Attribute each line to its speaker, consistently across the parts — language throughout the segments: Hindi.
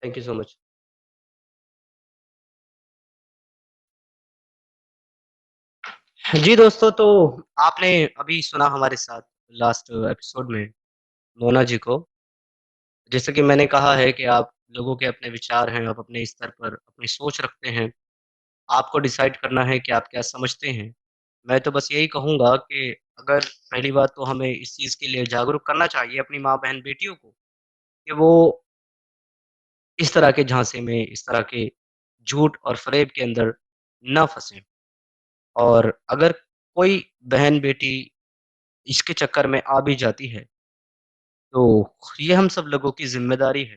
Speaker 1: Thank you so much. जी दोस्तों, तो आपने अभी सुना हमारे साथ लास्ट एपिसोड में मोना जी को। जैसे कि मैंने कहा है कि आप लोगों के अपने विचार हैं, आप अपने स्तर पर अपनी सोच रखते हैं। आपको डिसाइड करना है कि आप क्या समझते हैं। मैं तो बस यही कहूँगा कि अगर पहली बात तो हमें इस चीज़ के लिए जागरूक करना चाहिए अपनी माँ-बहन बेटियों को कि वो इस तरह के झांसे में, इस तरह के झूठ और फ़रेब के अंदर ना फँसें। और अगर कोई बहन-बेटी इसके चक्कर में आ भी जाती है, तो ये हम सब लोगों की ज़िम्मेदारी है।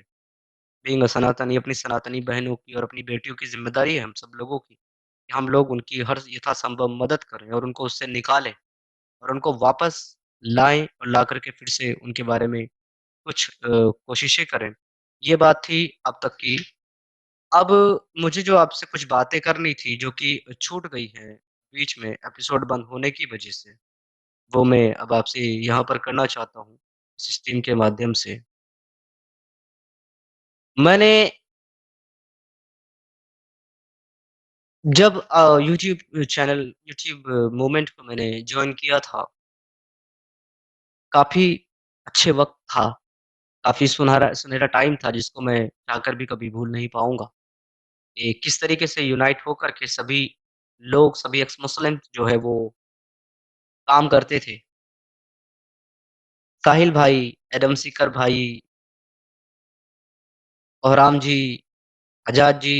Speaker 1: बीइंग अ सनातनी अपनी सनातनी बहनों की और अपनी बेटियों की ज़िम्मेदारी है हम सब लोगों की, कि हम लोग उनकी हर यथासंभव मदद करें और उनको उससे निकालें और उनको वापस लाएँ और ला कर के फिर से उनके बारे में कुछ कोशिशें करें। ये बात थी अब तक की। अब मुझे जो आपसे कुछ बातें करनी थी जो कि छूट गई हैं बीच में एपिसोड बंद होने की वज़ह से, वो मैं अब आपसे यहाँ पर करना चाहता हूँ, इस स्ट्रीम के माध्यम से। मैंने जब यूट्यूब मूवमेंट को मैंने जॉइन किया था, काफ़ी अच्छे वक़्त था, काफ़ी सुनहरा टाइम था जिसको मैं चाहकर भी कभी भूल नहीं पाऊँगा। कि किस तरीके से यूनाइट होकर के सभी लोग, सभी एक्स मुस्लिम जो है वो काम करते थे। साहिल भाई, एडम सीकर भाई, ओहराम जी, Azad ji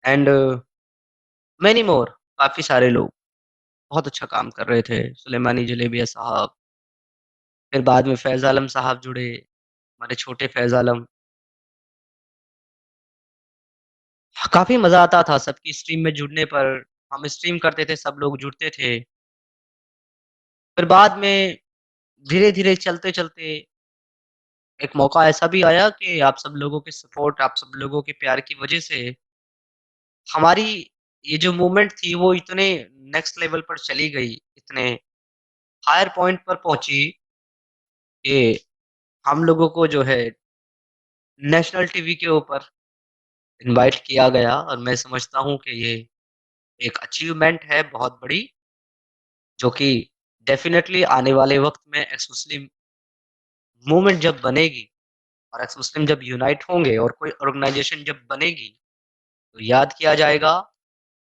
Speaker 1: and many more काफ़ी सारे लोग बहुत अच्छा काम कर रहे थे। सुलेमानी जलेबिया साहब, फिर बाद में फैज़ आलम साहब जुड़े, हमारे छोटे फैज़ आलम। काफ़ी मज़ा आता था सबकी स्ट्रीम में जुड़ने पर। हम स्ट्रीम करते थे, सब लोग जुड़ते थे। फिर बाद में धीरे-धीरे चलते-चलते एक मौका ऐसा भी आया कि आप सब लोगों के सपोर्ट, आप सब लोगों के प्यार की वज़ह से हमारी ये जो मूवमेंट थी वो इतने नेक्स्ट लेवल पर चली गई, इतने हायर पॉइंट पर पहुँची कि हम लोगों को जो है नेशनल टीवी के ऊपर इनवाइट किया गया और मैं समझता हूँ कि ये एक अचीवमेंट है बहुत बड़ी, जो कि डेफ़िनेटली आने वाले वक़्त में एक्स मुस्लिम मूवमेंट जब बनेगी और एक्स मुस्लिम जब यूनाइट होंगे और कोई ऑर्गनाइज़ेशन जब बनेगी, तो याद किया जाएगा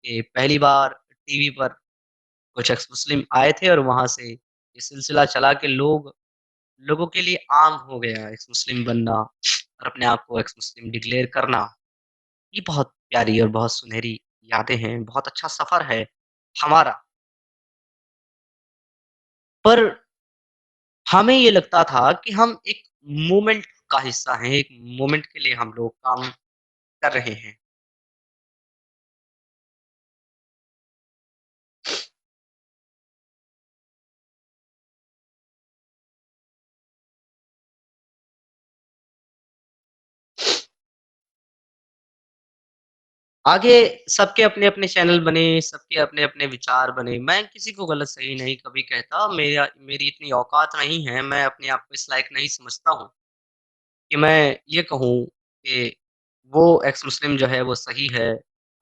Speaker 1: कि पहली बार टीवी पर कुछ एक्स मुस्लिम आए थे और वहाँ से ये सिलसिला चला कि लोगों के लिए आम हो गया एक्स मुस्लिम बनना और अपने आप को एक्स मुस्लिम डिक्लेयर करना। ये बहुत प्यारी और बहुत सुनहरी यादें हैं, बहुत अच्छा सफ़र है हमारा। पर हमें ये लगता था कि हम एक मूवमेंट का हिस्सा हैं, एक मूवमेंट के लिए हम लोग काम कर रहे हैं। आगे सबके अपने-अपने चैनल बने, सबके अपने-अपने विचार बने। मैं किसी को गलत सही नहीं कभी कहता, मेरी इतनी औकात नहीं है, मैं अपने आप को इस लायक नहीं समझता हूँ कि मैं ये कहूँ कि वो एक्स मुस्लिम जो है वो सही है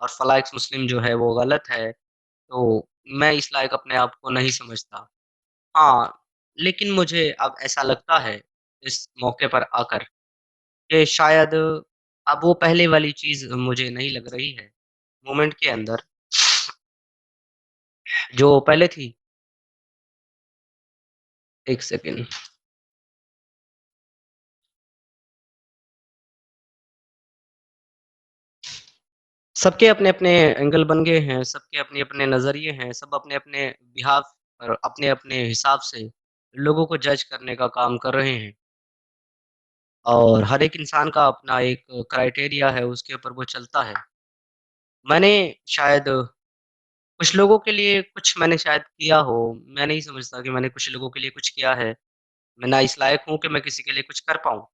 Speaker 1: और फलाँ एक्स मुस्लिम जो है वो गलत है, तो मैं इस लायक अपने आप को नहीं समझता। हाँ, लेकिन मुझे अब ऐसा लगता है, इस मौके पर आकर कि शायद अब वो पहले वाली चीज़ मुझे नहीं लग रही है, मोमेंट के अंदर जो पहले थी। 1 सेकंड। सबके अपने-अपने एंगल बन गए हैं, सबके अपने-अपने नज़रिए हैं, सब अपने-अपने बिहाफ़ और अपने-अपने हिसाब से लोगों को जज करने का काम कर रहे हैं और हर एक इंसान का अपना एक क्राइटेरिया है, उसके ऊपर वो चलता है। मैंने शायद कुछ लोगों के लिए कुछ मैंने शायद किया हो, मैं नहीं समझता कि मैंने कुछ लोगों के लिए कुछ किया है। मैं ना इस लायक हूँ कि मैं किसी के लिए कुछ कर पाऊँ।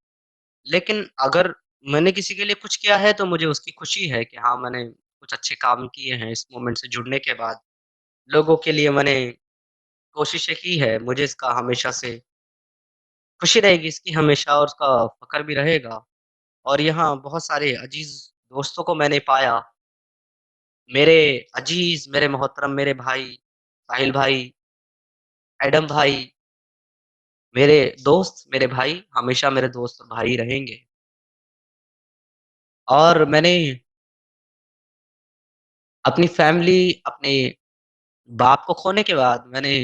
Speaker 1: लेकिन अगर मैंने किसी के लिए कुछ किया है तो मुझे उसकी खुशी है कि हाँ, मैंने कुछ अच्छे काम किए हैं इस मूवमेंट से जुड़ने के बाद। लोगों के लिए मैंने कोशिशें की है, मुझे इसका हमेशा से खुशी रहेगी इसकी हमेशा और उसका फ़क्र भी रहेगा। और यहाँ बहुत सारे अजीज़ दोस्तों को मैंने पाया। मेरे अजीज़, मेरे मोहतरम मेरे भाई, साहिल भाई, एडम भाई, मेरे दोस्त, मेरे भाई, हमेशा मेरे दोस्त और भाई रहेंगे। और मैंने अपनी फ़ैमिली, अपने बाप को खोने के बाद मैंने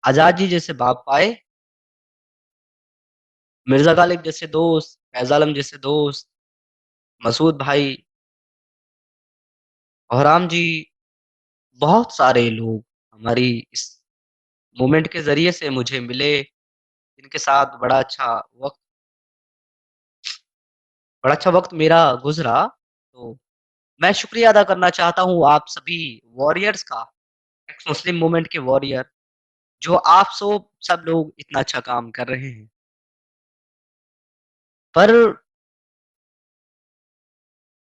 Speaker 1: आज़ाद जी जैसे बाप पाए, मिर्ज़ा गालिब जैसे दोस्त, फैज़ आलम जैसे दोस्त, मसूद भाई, बहराम जी, बहुत सारे लोग हमारी इस मूवमेंट के ज़रिए से मुझे मिले, जिनके साथ बड़ा अच्छा वक़्त मेरा गुज़रा। तो मैं शुक्रिया अदा करना चाहता हूँ आप सभी वॉरियर्स का, एक्स मुस्लिम मूवमेंट के वॉरियर, जो आप सब लोग इतना अच्छा काम कर रहे हैं। पर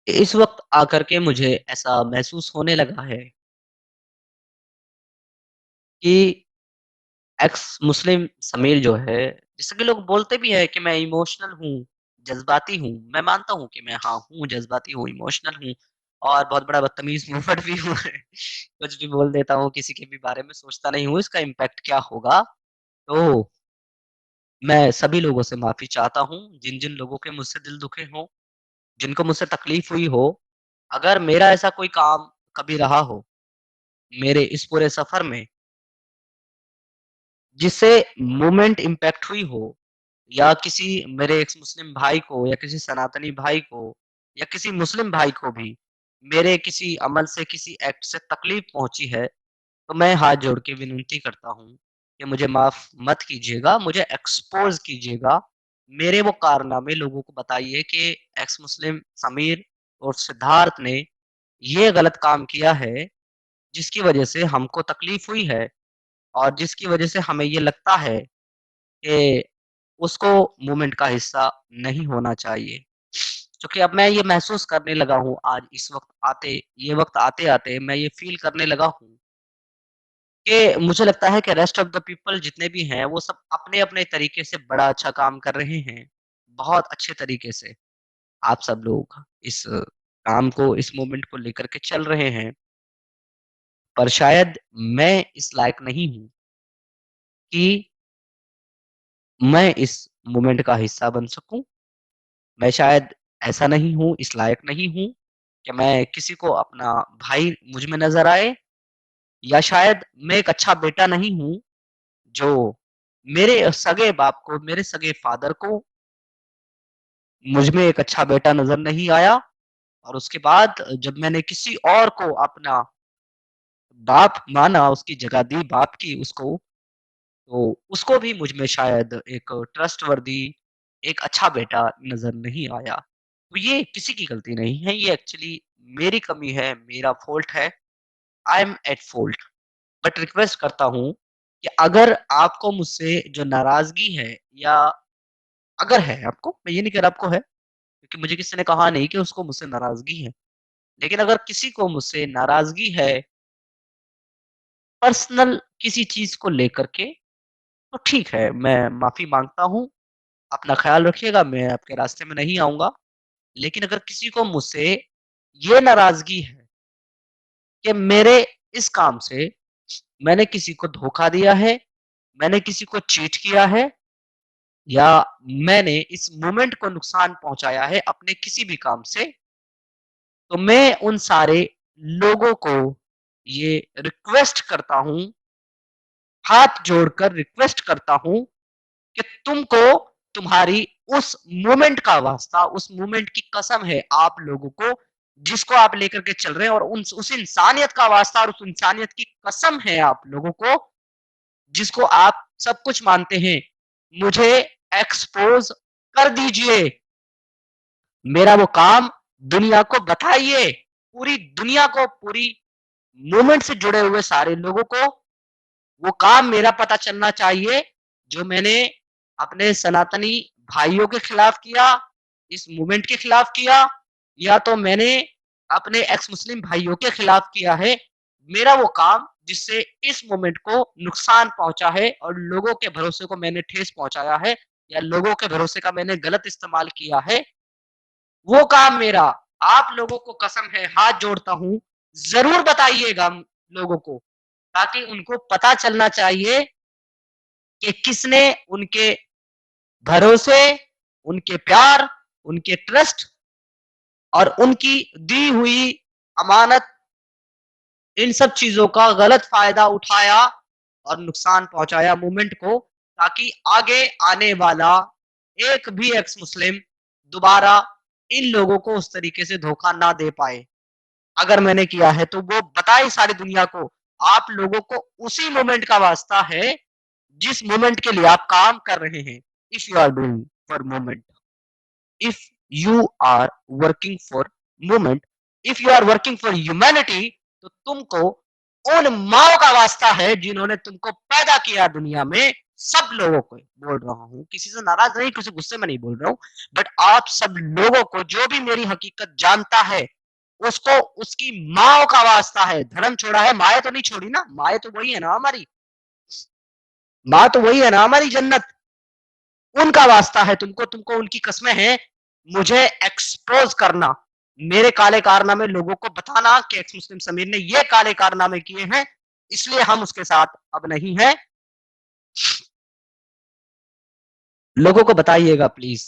Speaker 1: इस वक़्त आकर के मुझे ऐसा महसूस होने लगा है कि एक्स मुस्लिम समीर जो है, जैसे कि लोग बोलते भी हैं कि मैं इमोशनल हूँ, जज़्बाती हूँ। मैं मानता हूँ कि मैं हाँ हूँ, जज़्बाती हूँ, इमोशनल हूँ और बहुत बड़ा बदतमीज़ मूवर्ट भी हूँ। कुछ भी बोल देता हूँ, किसी के भी बारे में सोचता नहीं हूँ, इसका इम्पैक्ट क्या होगा। तो मैं सभी लोगों से माफ़ी चाहता हूँ, जिन-जिन लोगों के मुझसे दिल दुखे हों, जिनको मुझसे तकलीफ़ हुई हो। अगर मेरा ऐसा कोई काम कभी रहा हो, मेरे इस पूरे सफ़र में, जिससे मूवमेंट इम्पैक्ट हुई हो या किसी मेरे एक्स मुस्लिम भाई को या किसी सनातनी भाई को या किसी मुस्लिम भाई को भी मेरे किसी अमल से, किसी एक्ट से तकलीफ़ पहुँची है, तो मैं हाथ जोड़ के विनती करता हूँ कि मुझे माफ़ मत कीजिएगा, मुझे एक्सपोज़ कीजिएगा। मेरे वो कारनामे लोगों को बताइए कि एक्स मुस्लिम समीर और सिद्धार्थ ने ये गलत काम किया है, जिसकी वज़ह से हमको तकलीफ़ हुई है और जिसकी वज़ह से हमें ये लगता है कि उसको मूवमेंट का हिस्सा नहीं होना चाहिए। क्योंकि अब मैं ये महसूस करने लगा हूँ आज इस वक़्त ये वक़्त आते-आते मैं ये फ़ील करने लगा हूँ कि मुझे लगता है कि रेस्ट ऑफ द पीपल जितने भी हैं, वो सब अपने-अपने तरीके से बड़ा अच्छा काम कर रहे हैं। बहुत अच्छे तरीके से आप सब लोग इस काम को, इस मूवमेंट को लेकर के चल रहे हैं। पर शायद मैं इस लायक नहीं हूँ कि मैं इस मूवमेंट का हिस्सा बन सकूँ। मैं शायद ऐसा नहीं हूँ, इस लायक नहीं हूँ कि मैं किसी को अपना भाई मुझ में नज़र आए या शायद मैं एक अच्छा बेटा नहीं हूँ, जो मेरे सगे बाप को, मेरे सगे फादर को मुझ में एक अच्छा बेटा नज़र नहीं आया और उसके बाद जब मैंने किसी और को अपना बाप माना, उसकी जगह दी बाप की उसको, तो उसको भी मुझ में शायद एक ट्रस्टवर्दी, एक अच्छा बेटा नज़र नहीं आया। तो ये किसी की गलती नहीं है, ये एक्चुअली मेरी कमी है, मेरा फ़ॉल्ट है। I am at fault. But request करता हूँ कि अगर आपको मुझसे जो नाराज़गी है या अगर है आपको, मैं ये नहीं कह रहा आपको है, क्योंकि मुझे किसी ने कहा नहीं कि उसको मुझसे नाराज़गी है। लेकिन अगर किसी को मुझसे नाराज़गी है, पर्सनल किसी चीज़ को लेकर के, तो ठीक है, मैं माफ़ी माँगता हूँ। अपना ख़्याल रखिएगा, मैं आपके रास्ते में नहीं आऊँगा। लेकिन अगर किसी को मुझसे ये नाराज़गी है कि मेरे इस काम से मैंने किसी को धोखा दिया है, मैंने किसी को चीट किया है या मैंने इस मूवमेंट को नुकसान पहुँचाया है अपने किसी भी काम से, तो मैं उन सारे लोगों को ये रिक्वेस्ट करता हूँ, हाथ जोड़कर रिक्वेस्ट करता हूँ कि तुमको तुम्हारी उस मोमेंट का वास्ता, उस मोमेंट की कसम है आप लोगों को, जिसको आप लेकर के चल रहे हैं और उस इंसानियत का वास्ता और उस इंसानियत की कसम है आप लोगों को, जिसको आप सब कुछ मानते हैं। मुझे एक्सपोज़ कर दीजिए। मेरा वो काम दुनिया को बताइए। पूरी दुनिया को, पूरी मूवमेंट से जुड़े हुए सारे लोगों को वो काम मेरा पता चलना चाहिए, जो मैंने अपने सनातनी भाइयों के खिलाफ किया, इस मूवमेंट के खिलाफ किया या तो मैंने अपने एक्स मुस्लिम भाइयों के खिलाफ किया है। मेरा वो काम जिससे इस मूवमेंट को नुकसान पहुँचा है और लोगों के भरोसे को मैंने ठेस पहुँचाया है, या लोगों के भरोसे का मैंने गलत इस्तेमाल किया है, वो काम मेरा आप लोगों को कसम है हाथ जोड़ता हूँ, ज़रूर बताइएगा लोगों को, ताकि उनको पता चलना चाहिए कि किसने उनके भरोसे, उनके प्यार, उनके ट्रस्ट और उनकी दी हुई अमानत, इन सब चीज़ों का गलत फ़ायदा उठाया और नुकसान पहुँचाया मूवमेंट को, ताकि आगे आने वाला एक भी एक्स मुस्लिम दोबारा इन लोगों को उस तरीके से धोखा ना दे पाए। अगर मैंने किया है तो वो बताए सारी दुनिया को, आप लोगों को उसी मूवमेंट का वास्ता है, जिस मूवमेंट के लिए आप काम कर रहे हैं। If you are doing for movement, if you are working for movement, if you are working for humanity, तो तुमको उन माओ का वास्ता है जिन्होंने तुमको पैदा किया दुनिया में। सब लोगों को बोल रहा हूँ, किसी से नाराज नहीं, किसी गुस्से में नहीं बोल रहा हूँ, बट आप सब लोगों को जो भी मेरी हकीकत जानता है, उसको उसकी माओ का वास्ता है। धर्म छोड़ा है, माए तो नहीं छोड़ी ना, माए तो वही है ना हमारी, माँ तो वही है ना हमारी जन्नत, उनका वास्ता है तुमको, तुमको उनकी कस्में हैं मुझे एक्सपोज करना, मेरे काले कारनामे लोगों को बताना कि एक्स मुस्लिम समीर ने ये काले कारनामे किए हैं, इसलिए हम उसके साथ अब नहीं है। लोगों को बताइएगा प्लीज।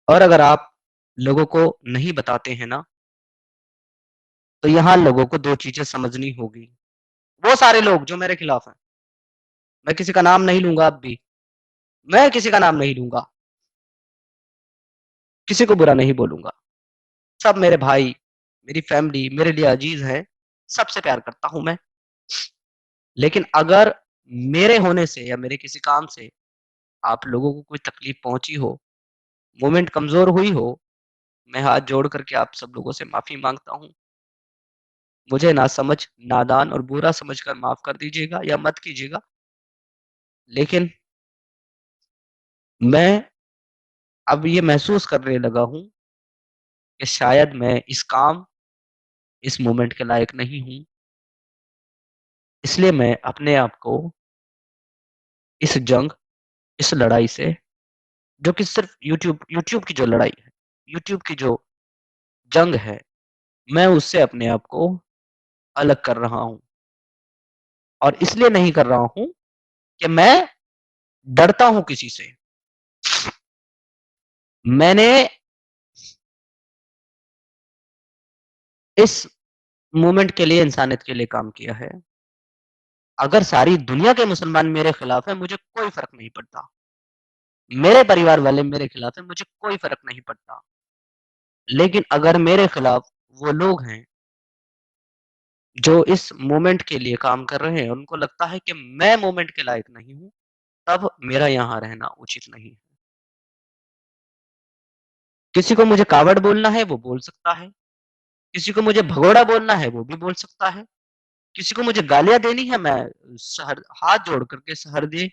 Speaker 1: और अगर आप लोगों को नहीं बताते हैं ना, तो यहां लोगों को दो चीजें समझनी होगी। वो सारे लोग जो मेरे खिलाफ हैं, मैं किसी का नाम नहीं लूंगा, अब भी मैं किसी का नाम नहीं लूंगा, किसी को बुरा नहीं बोलूंगा, सब मेरे भाई, मेरी फैमिली, मेरे लिए अजीज है, सबसे प्यार करता हूं मैं। लेकिन अगर मेरे होने से या मेरे किसी काम से आप लोगों को कोई तकलीफ पहुंची हो, मूवमेंट कमजोर हुई हो, मैं हाथ जोड़ करके आप सब लोगों से माफी मांगता हूं। मुझे नासमझ, नादान और बुरा समझकर माफ कर दीजिएगा या मत कीजिएगा, लेकिन मैं अब ये महसूस करने लगा हूं कि शायद मैं इस काम, इस मूवमेंट के लायक नहीं हूं। इसलिए मैं अपने आप को इस जंग, इस लड़ाई से, जो कि सिर्फ यूट्यूब की जो लड़ाई है, यूट्यूब की जो जंग है, मैं उससे अपने आप को अलग कर रहा हूँ। और इसलिए नहीं कर रहा हूँ कि मैं डरता हूँ किसी से। मैंने इस मूवमेंट के लिए, इंसानियत के लिए काम किया है। अगर सारी दुनिया के मुसलमान मेरे खिलाफ है, मुझे कोई फर्क नहीं पड़ता। मेरे परिवार वाले मेरे खिलाफ है, मुझे कोई फर्क नहीं पड़ता। लेकिन अगर मेरे खिलाफ वो लोग हैं जो इस मूवमेंट के लिए काम कर रहे हैं, उनको लगता है कि मैं मूवमेंट के लायक नहीं हूँ, तब मेरा यहाँ रहना उचित नहीं है। किसी को मुझे कावड़ बोलना है, वो बोल सकता है। किसी को मुझे भगोड़ा बोलना है, वो भी बोल सकता है। किसी को मुझे गालियाँ देनी है, मैं सहर हाथ जोड़ करके सहृदय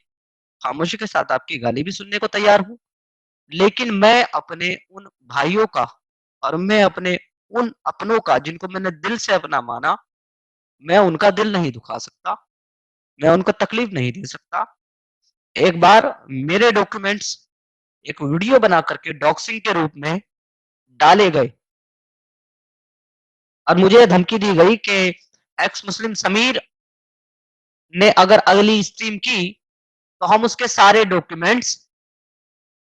Speaker 1: खामोशी के साथ आपकी गाली भी सुनने को तैयार हूँ। लेकिन मैं अपने उन भाइयों का और मैं अपने उन अपनों का, जिनको मैंने दिल से अपना माना, मैं उनका दिल नहीं दुखा सकता, मैं उनको तकलीफ नहीं दे सकता। एक बार मेरे डॉक्यूमेंट्स एक वीडियो बना करके डॉक्सिंग के रूप में डाले गए और मुझे धमकी दी गई कि एक्स मुस्लिम समीर ने अगर अगली स्ट्रीम की, तो हम उसके सारे डॉक्यूमेंट्स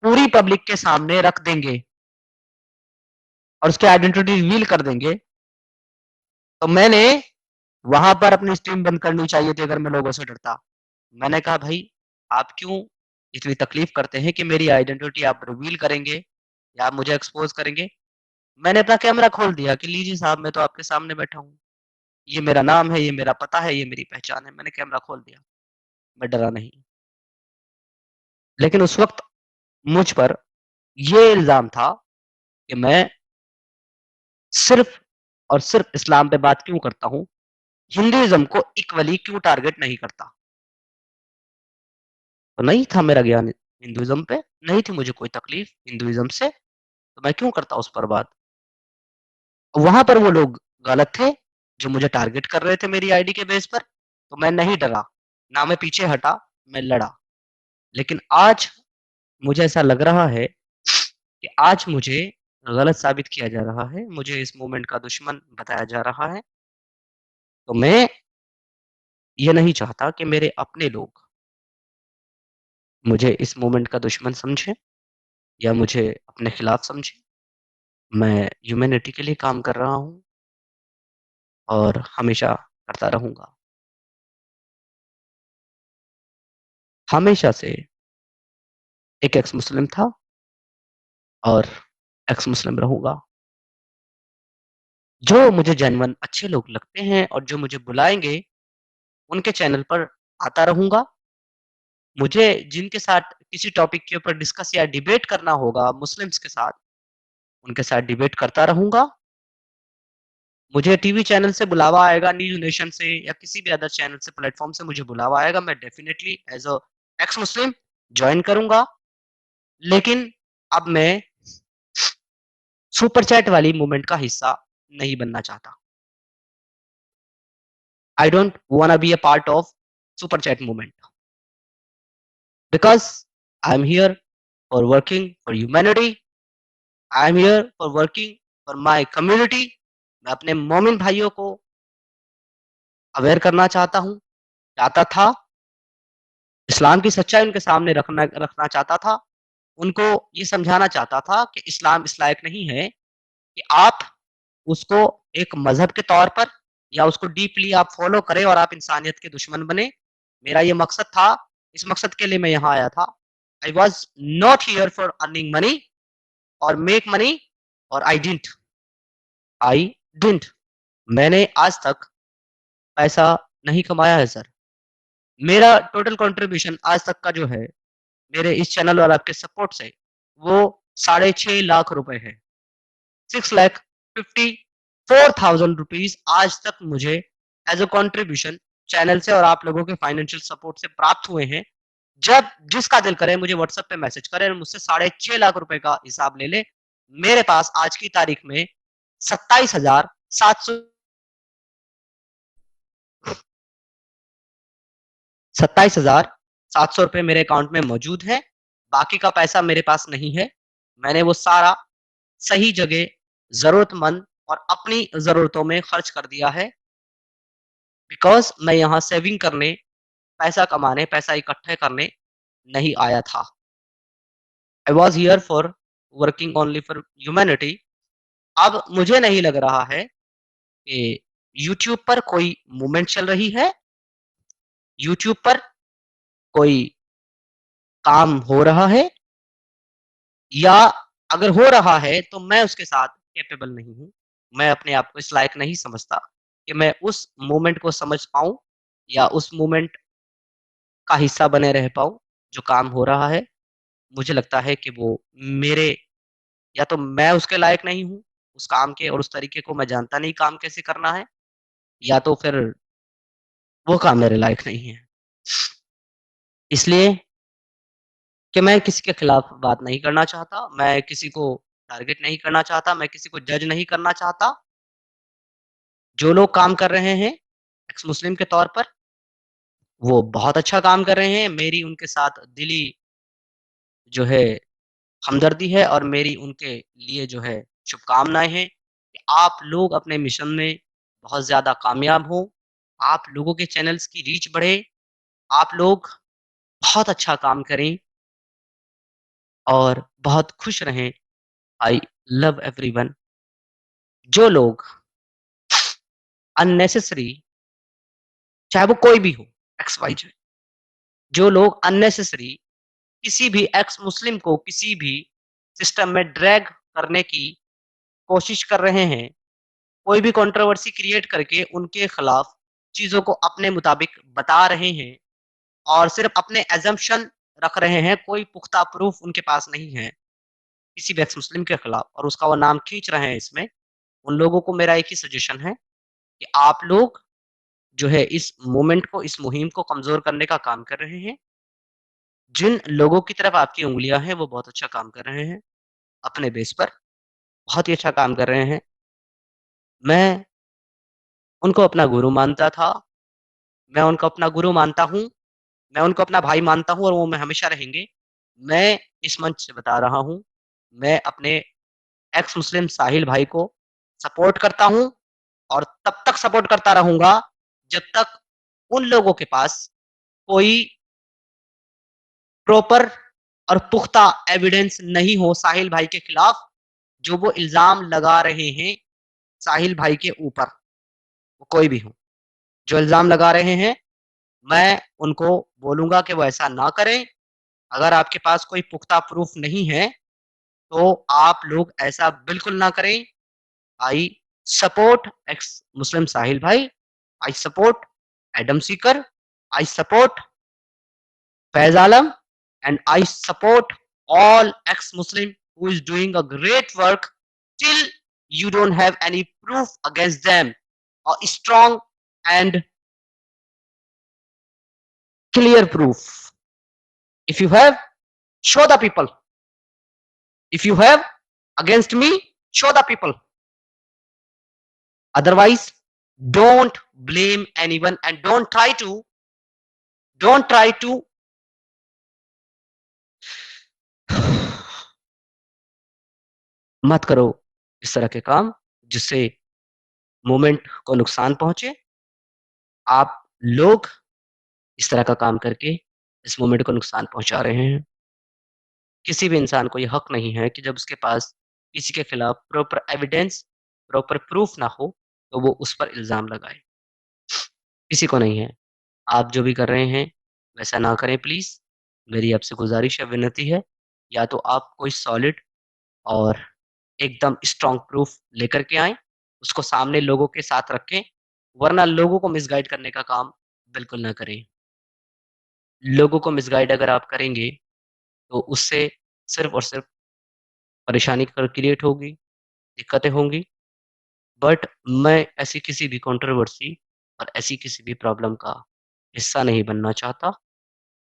Speaker 1: पूरी पब्लिक के सामने रख देंगे और उसकी आइडेंटिटी रिवील कर देंगे। तो मैंने वहां पर अपनी स्ट्रीम बंद करनी चाहिए थी अगर मैं लोगों से डरता। मैंने कहा भाई, आप क्यों इतनी तकलीफ करते हैं कि मेरी आइडेंटिटी आप रिवील करेंगे या आप मुझे एक्सपोज करेंगे। मैंने अपना कैमरा खोल दिया कि लीजिए साहब, मैं तो आपके सामने बैठा हूँ, ये मेरा नाम है, ये मेरा पता है, ये मेरी पहचान है। मैंने कैमरा खोल दिया, मैं डरा नहीं। लेकिन उस वक्त मुझ पर ये इल्जाम था कि मैं सिर्फ और सिर्फ इस्लाम पे बात क्यों करता हूँ, हिंदुइज्म को इक्वली क्यों टारगेट नहीं करता। तो नहीं था मेरा ज्ञान हिंदुइज्म पे, नहीं थी मुझे कोई तकलीफ हिंदुइज्म से, तो मैं क्यों करता उस पर बात। वहां पर वो लोग गलत थे जो मुझे टारगेट कर रहे थे मेरी आईडी के बेस पर, तो मैं नहीं डरा। ना मैं पीछे हटा, मैं लड़ा। लेकिन आज मुझे ऐसा लग रहा है कि आज मुझे गलत साबित किया जा रहा है, मुझे इस मूवमेंट का दुश्मन बताया जा रहा है। तो मैं ये नहीं चाहता कि मेरे अपने लोग मुझे इस मूवमेंट का दुश्मन समझें या मुझे अपने खिलाफ समझें। मैं ह्यूमैनिटी के लिए काम कर रहा हूँ और हमेशा करता रहूँगा। हमेशा से एक एक्स मुस्लिम था और एक्स मुस्लिम रहूँगा। जो मुझे जेन्युइन अच्छे लोग लगते हैं और जो मुझे बुलाएँगे, उनके चैनल पर आता रहूँगा। मुझे जिनके साथ किसी टॉपिक के ऊपर डिस्कस या डिबेट करना होगा मुस्लिम्स के साथ, उनके साथ डिबेट करता रहूँगा। मुझे टीवी चैनल से बुलावा आएगा, न्यूज़ नेशन से या किसी भी अदर चैनल से, प्लेटफ़ॉर्म से मुझे बुलावा आएगा, मैं definitely as a x Muslim join करूँगा। लेकिन अब मैं सुपर चैट वाली मूवमेंट का हिस्सा नहीं बनना चाहता। I don't wanna be a part of super chat movement because I'm here for working for humanity. I'm here for working for my community. मैं अपने मोमिन भाइयों को अवेयर करना चाहता हूँ, चाहता था, इस्लाम की सच्चाई उनके सामने रखना रखना चाहता था। उनको ये समझाना चाहता था कि इस्लाम इस लायक नहीं है कि आप उसको एक मज़हब के तौर पर या उसको डीपली आप फ़ॉलो करें और आप इंसानियत के दुश्मन बने। मेरा ये मकसद था, इस मकसद के लिए मैं यहाँ आया था। I was not here for earning money और मेक मनी और आई डिडन्ट मैंने आज तक पैसा नहीं कमाया है सर। मेरा टोटल कंट्रीब्यूशन आज तक का जो है, मेरे इस चैनल और आपके सपोर्ट से, वो 6.5 लाख रुपए है। 6,54,000 रुपीज़ आज तक मुझे एज़ अ कंट्रीब्यूशन चैनल से और आप लोगों के फाइनेंशियल सपोर्ट से प्राप्त हुए हैं। जब जिसका दिल करे मुझे व्हाट्सएप पे मैसेज करे और मुझसे 6.5 लाख रुपए का हिसाब ले ले। मेरे पास आज की तारीख में 27,700 ₹27,700 मेरे अकाउंट में मौजूद है। बाकी का पैसा मेरे पास नहीं है। मैंने वो सारा सही जगह ज़रूरतमंद और अपनी ज़रूरतों में खर्च कर दिया है। बिकॉज़ मैं यहाँ सेविंग करने, पैसा कमाने, पैसा इकट्ठे करने नहीं आया था। I was here for working only for humanity. अब मुझे नहीं लग रहा है कि यूट्यूब पर कोई मूवमेंट चल रही है, यूट्यूब पर कोई काम हो रहा है या अगर हो रहा है तो मैं उसके साथ कैपेबल नहीं हूँ। मैं अपने आप को इस लायक नहीं समझता कि मैं उस मूवमेंट को समझ पाऊँ या उस मूवमेंट का हिस्सा बने रह पाऊँ, जो काम हो रहा है। मुझे लगता है कि वो मेरे या तो मैं उसके लायक नहीं हूँ, उस काम के और उस तरीके को मैं जानता नहीं काम कैसे करना है, या तो फिर वो काम मेरे लायक नहीं है। इसलिए कि मैं किसी के खिलाफ बात नहीं करना चाहता, मैं किसी को टारगेट नहीं करना चाहता, मैं किसी को जज नहीं करना चाहता। जो लोग काम कर रहे हैं एक्स मुस्लिम के तौर पर, वो बहुत अच्छा काम कर रहे हैं। मेरी उनके साथ दिली जो है हमदर्दी है और मेरी उनके लिए जो है शुभकामनाएँ हैं कि आप लोग अपने मिशन में बहुत ज़्यादा कामयाब हों, आप लोगों के चैनल्स की रीच बढ़े, आप लोग बहुत अच्छा काम करें और बहुत खुश रहें। I love everyone. जो लोग अननेसेसरी, चाहे वो कोई भी हो, एक्स, वाई, जेड, जो लोग अननेसेसरी किसी भी एक्स मुस्लिम को किसी भी सिस्टम में ड्रैग करने की कोशिश कर रहे हैं, कोई भी कंट्रोवर्सी क्रिएट करके उनके खिलाफ चीज़ों को अपने मुताबिक बता रहे हैं और सिर्फ़ अपने असम्पशन रख रहे हैं, कोई पुख्ता प्रूफ़ उनके पास नहीं है, किसी भी एक्स मुस्लिम के खिलाफ और उसका वो नाम खींच रहे हैं इसमें, उन लोगों को मेरा एक ही सजेशन है कि आप लोग जो है इस मूवमेंट को, इस मुहिम को कमज़ोर करने का काम कर रहे हैं। जिन लोगों की तरफ आपकी उँगलियाँ हैं, वो बहुत अच्छा काम कर रहे हैं, अपने बेस पर, बहुत ही अच्छा काम कर रहे हैं। मैं उनको अपना गुरु मानता था, मैं उनको अपना गुरु मानता हूँ। मैं उनको अपना भाई मानता हूँ और वो मैं हमेशा रहेंगे। मैं इस मंच से बता रहा हूँ, मैं अपने एक्स मुस्लिम साहिल भाई को सपोर्ट करता हूँ और तब तक सपोर्ट करता रहूँगा जब तक उन लोगों के पास कोई प्रॉपर और पुख्ता एविडेंस नहीं हो साहिल भाई के खिलाफ, जो वो इल्ज़ाम लगा रहे हैं साहिल भाई के ऊपर, वो कोई भी हो। जो इल्ज़ाम लगा रहे हैं, मैं उनको बोलूँगा कि वो ऐसा ना करें। अगर आपके पास कोई पुख्ता प्रूफ नहीं है, तो आप लोग ऐसा बिल्कुल ना करें। आई सपोर्ट एक्स मुस्लिम साहिल भाई, I support Adam Sikar, I support Faiz Alam, and I support all ex-Muslim who is doing a great work till you don't have any proof against them, or strong and clear proof. If you have, show the people. If you have against me, show the people. Otherwise, don't blame anyone and don't try to मत करो इस तरह के काम जिससे मूवमेंट को नुकसान पहुंचे। आप लोग इस तरह का काम करके इस मूवमेंट को नुकसान पहुंचा रहे हैं। किसी भी इंसान को ये हक नहीं है कि जब उसके पास किसी के खिलाफ प्रॉपर एविडेंस, प्रॉपर प्रूफ ना हो, तो वो उस पर इल्ज़ाम लगाए। किसी को नहीं है। आप जो भी कर रहे हैं, वैसा ना करें प्लीज़। मेरी आपसे गुज़ारिश है, विनती है, या तो आप कोई सॉलिड और एकदम स्ट्रॉन्ग प्रूफ लेकर के आएँ, उसको सामने लोगों के साथ रखें, वरना लोगों को मिसगाइड करने का काम बिल्कुल ना करें। लोगों को मिसगाइड अगर आप करेंगे, तो उससे सिर्फ़ और सिर्फ़ परेशानी क्रिएट होगी, दिक्कतें होंगी। बट मैं ऐसी किसी भी कंट्रोवर्सी और ऐसी किसी भी प्रॉब्लम का हिस्सा नहीं बनना चाहता।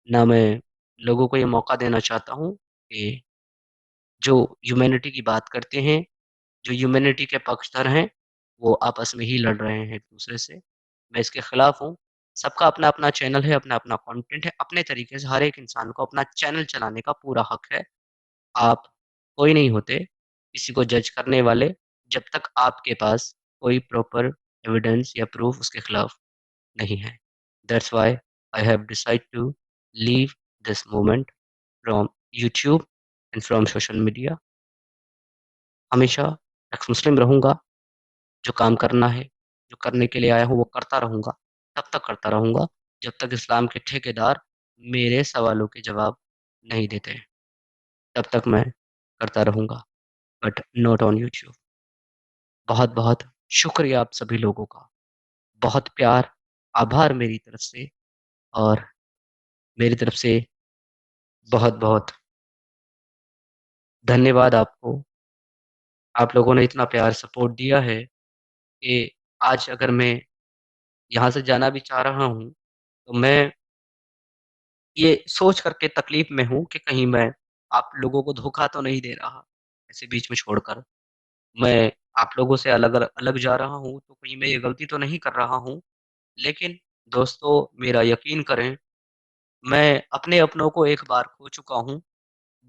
Speaker 1: ना मैं लोगों को ये मौका देना चाहता हूँ कि जो ह्यूमैनिटी की बात करते हैं, जो ह्यूमैनिटी के पक्षधर हैं, वो आपस में ही लड़ रहे हैं एक-दूसरे से। मैं इसके खिलाफ हूँ। सबका अपना-अपना चैनल है, अपना-अपना कंटेंट है, अपने तरीके से हर एक इंसान को अपना चैनल चलाने का पूरा हक है। आप कोई नहीं होते किसी को जज करने वाले, जब तक आपके पास कोई प्रॉपर एविडेंस या प्रूफ उसके खिलाफ नहीं है। That's why I have decide to leave this movement from YouTube and from social media. हमेशा एक्स मुस्लिम रहूँगा, जो काम करना है, जो करने के लिए आया हूँ वो करता रहूँगा, तब तक करता रहूँगा जब तक इस्लाम के ठेकेदार मेरे सवालों के जवाब नहीं देते हैं, तब तक मैं करता रहूँगा, बट नॉट ऑन यूट्यूब। बहुत-बहुत शुक्रिया आप सभी लोगों का। बहुत प्यार, आभार मेरी तरफ से और मेरी तरफ से बहुत-बहुत धन्यवाद आपको। आप लोगों ने इतना प्यार सपोर्ट दिया है कि आज अगर मैं यहाँ से जाना भी चाह रहा हूँ, तो मैं ये सोच कर के तकलीफ़ में हूँ कि कहीं मैं आप लोगों को धोखा तो नहीं दे रहा, ऐसे बीच में छोड़कर। मैं आप लोगों से अलग जा रहा हूँ, तो कहीं मैं ये गलती तो नहीं कर रहा हूँ। लेकिन दोस्तों मेरा यकीन करें, मैं अपने अपनों को एक बार खो चुका हूँ,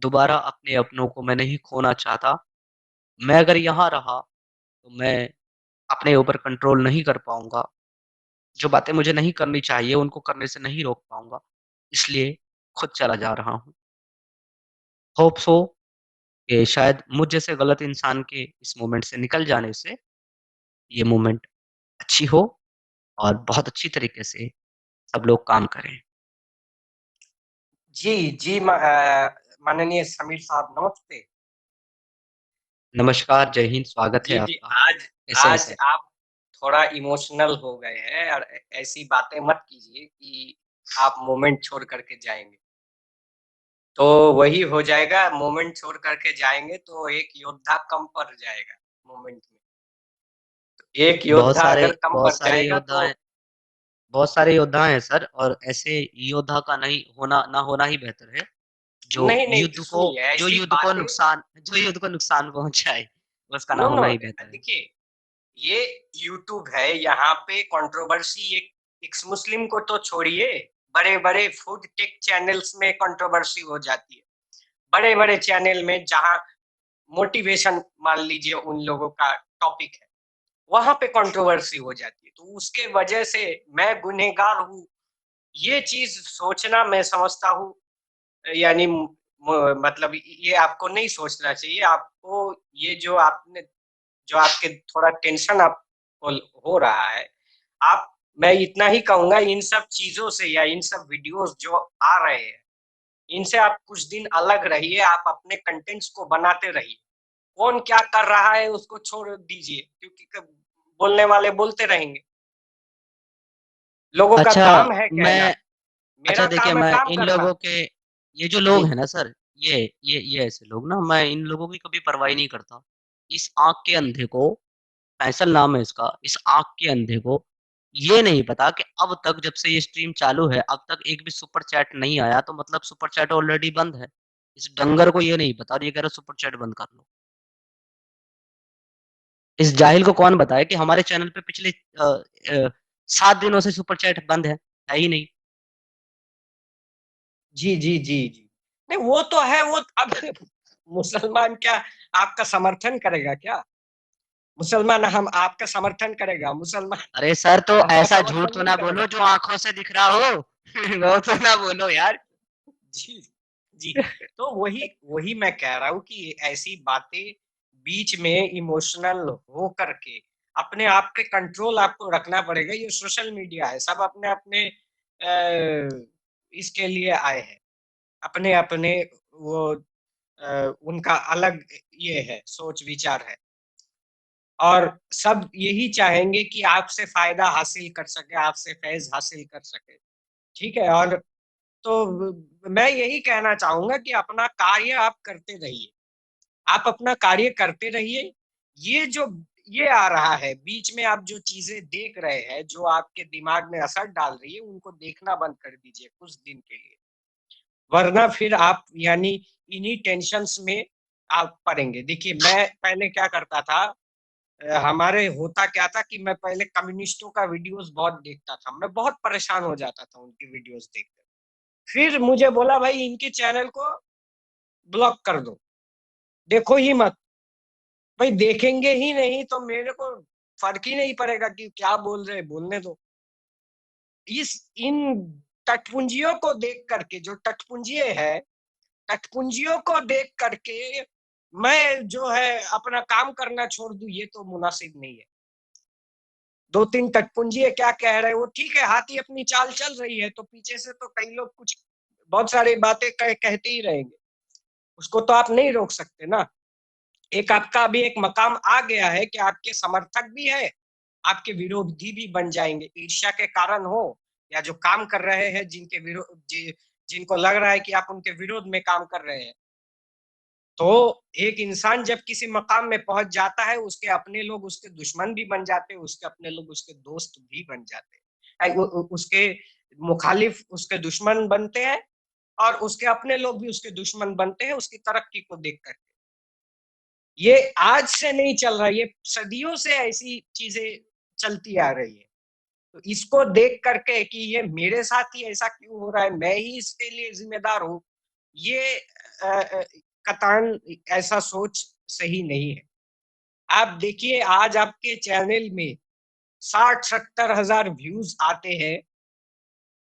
Speaker 1: दोबारा अपने अपनों को मैं नहीं खोना चाहता। मैं अगर यहाँ रहा, तो मैं अपने ऊपर कंट्रोल नहीं कर पाऊँगा। जो बातें मुझे नहीं करनी चाहिए, उनको करने से नहीं रोक पाऊँगा। इसलिए खुद चला जा रहा हूँ। होप सो कि शायद मुझ जैसे गलत इंसान के इस मूवमेंट से निकल जाने से ये मूवमेंट अच्छी हो और बहुत अच्छी तरीके से सब लोग काम करें।
Speaker 2: जी, जी माननीय समीर साहब नमस्ते।
Speaker 1: नमस्कार, जय हिंद, स्वागत है
Speaker 2: जी, जी,
Speaker 1: आपका।
Speaker 2: आज
Speaker 1: कैसे हैं
Speaker 2: आज
Speaker 1: सर?
Speaker 2: आप थोड़ा इमोशनल हो गए हैं और ऐसी बातें मत कीजिए कि आप मोमेंट छोड़ कर के जाएँगे। तो वही हो जाएगा, मोमेंट छोड़ कर के जाएँगे तो एक योद्धा कम पड़ जाएगा मोमेंट में। एक योद्धा अगर कम पड़ जाएगा तो
Speaker 1: बहुत सारे योद्धा हैं सर और ऐसे योद्धा का नहीं होना ना होना ही बेहतर है,
Speaker 2: नहीं, नहीं, सुनिए ऐसी बातें
Speaker 1: जो युद्ध को नुकसान पहुँचाए, उसका ना
Speaker 2: नो, नो
Speaker 1: होना ही बेहतर है।
Speaker 2: देखिए, ये यूट्यूब है, यहाँ पे कंट्रोवर्सी एक एक्स मुस्लिम को तो छोड़िए, बड़े-बड़े फूड टेक चैनल्स में कंट्रोवर्सी हो जाती है। बड़े-बड़े चैनल में जहाँ मोटिवेशन मान लीजिए उन लोगों का टॉपिक है, वहाँ पे कंट्रोवर्सी हो जाती है। तो उसके वजह से मैं गुनहगार हूँ, ये चीज़ सोचना मैं समझता हूँ यानी मतलब ये आपको नहीं सोचना चाहिए। आपको ये जो आपके थोड़ा टेंशन आपको हो रहा है, आप मैं इतना ही कहूँगा इन सब चीज़ों से या इन सब वीडियोज़ जो आ रहे हैं, इनसे आप कुछ दिन अलग रहिए, आप अपने कंटेंट्स को बनाते रहिए। कौन क्या कर रहा है उसको छोड़ दीजिए क्योंकि बोलने वाले बोलते रहेंगे। लोगों का
Speaker 1: अच्छा,
Speaker 2: काम है कहना,
Speaker 1: मैं अच्छा
Speaker 2: मेरा
Speaker 1: देखिए,
Speaker 2: काम है
Speaker 1: मैं
Speaker 2: काम
Speaker 1: इन
Speaker 2: करना।
Speaker 1: लोगों के ये जो
Speaker 2: जी,
Speaker 1: लोग हैं ना सर, ये ऐसे लोग ना, मैं इन लोगों की कभी परवाह ही नहीं करता। इस आँख के अंधे को, फैसल नाम है इसका, इस आँख के अंधे को ये नहीं पता कि अब तक जब से ये स्ट्रीम चालू है, अब तक एक भी सुपर चैट नहीं आया, तो मतलब सुपर चैट ऑलरेडी बंद है। इस डंगर को ये नहीं पता और ये कह रहा है सुपर चैट बंद कर लो। इस जाहिल को कौन बताए कि हमारे चैनल पे पिछले 7 दिनों से सुपर चैट बंद है ही नहीं।
Speaker 2: जी, जी, जी, जी। नहीं वो तो है वो अब मुसलमान क्या आपका समर्थन करेगा क्या? मुसलमान हम आपका समर्थन करेगा, मुसलमान
Speaker 1: अरे सर, तो
Speaker 2: आपका
Speaker 1: ऐसा झूठ
Speaker 2: समर्थन
Speaker 1: तो
Speaker 2: नहीं
Speaker 1: ना
Speaker 2: करेगा।
Speaker 1: बोलो जो आँखों से दिख रहा हो। वो तो ना बोलो यार।
Speaker 2: जी, जी। तो वही वही मैं कह रहा हूँ कि ऐसी बातें बीच में इमोशनल हो करके अपने आप पे कंट्रोल आपको रखना पड़ेगा। ये सोशल मीडिया है, सब अपने-अपने इसके लिए आए हैं। अपने-अपने वो उनका अलग ये है, सोच-विचार है और सब यही चाहेंगे कि आपसे फ़ायदा हासिल कर सकें, आपसे फ़ैज़ हासिल कर सकें, ठीक है? और तो मैं यही कहना चाहूँगा कि अपना कार्य आप करते रहिए। आप अपना कार्य करते रहिए। ये जो ये आ रहा है, बीच में आप जो चीज़ें देख रहे हैं, जो आपके दिमाग में असर डाल रही है, उनको देखना बंद कर दीजिए कुछ दिन के लिए। वरना फिर आप यानी इन्हीं टेंशन्स में आप पड़ेंगे। देखिए, मैं पहले क्या करता था हमारे होता क्या था कि मैं पहले कम्युनिस्टों का वीडियोज़ बहुत देखता था। मैं बहुत परेशान हो जाता था उनकी वीडियोज़ देखकर। फिर मुझे बोला भाई इनके चैनल को ब्लॉक कर दो, देखो ही मत। भाई देखेंगे ही नहीं तो मेरे को फ़र्क ही नहीं पड़ेगा कि क्या बोल रहे हैं, बोलने दो। इस इन टटपुंजियों को देख कर के जो टटपुंजिये हैं, टटपुंजियों को देख कर के मैं जो है अपना काम करना छोड़ दूँ ये तो मुनासिब नहीं है। 2-3 टटपुंजिये क्या कह रहे हैं वो ठीक है, हाथी अपनी चाल चल रही है तो पीछे से तो कई लोग कुछ बहुत सारी बातें कहते ही रहेंगे। उसको तो आप नहीं रोक सकते ना। एक आपका अभी एक मकाम आ गया है कि आपके समर्थक भी है, आपके विरोधी भी बन जाएँगे। ईर्ष्या के कारण हो या जो काम कर रहे हैं जिनको लग रहा है कि आप उनके विरोध में काम कर रहे हैं। तो एक इंसान जब किसी मकाम में पहुँच जाता है, उसके अपने लोग उसके दुश्मन भी बन जाते हैं, उसके अपने लोग उसके दोस्त भी बन जाते हैं। उसके मुखालिफ उसके दुश्मन बनते हैं और उसके अपने लोग भी उसके दुश्मन बनते हैं उसकी तरक्की को देख कर। ये आज से नहीं चल रहा है, ये सदियों से ऐसी चीज़ें चलती आ रही है। तो इसको देख कर के कि ये मेरे साथ ही ऐसा क्यों हो रहा है, मैं ही इसके लिए ज़िम्मेदार हूँ, ये कतई ऐसा सोच सही नहीं है। आप देखिए आज आपके चैनल में 60-70 हज़ार व्यूज़ आते हैं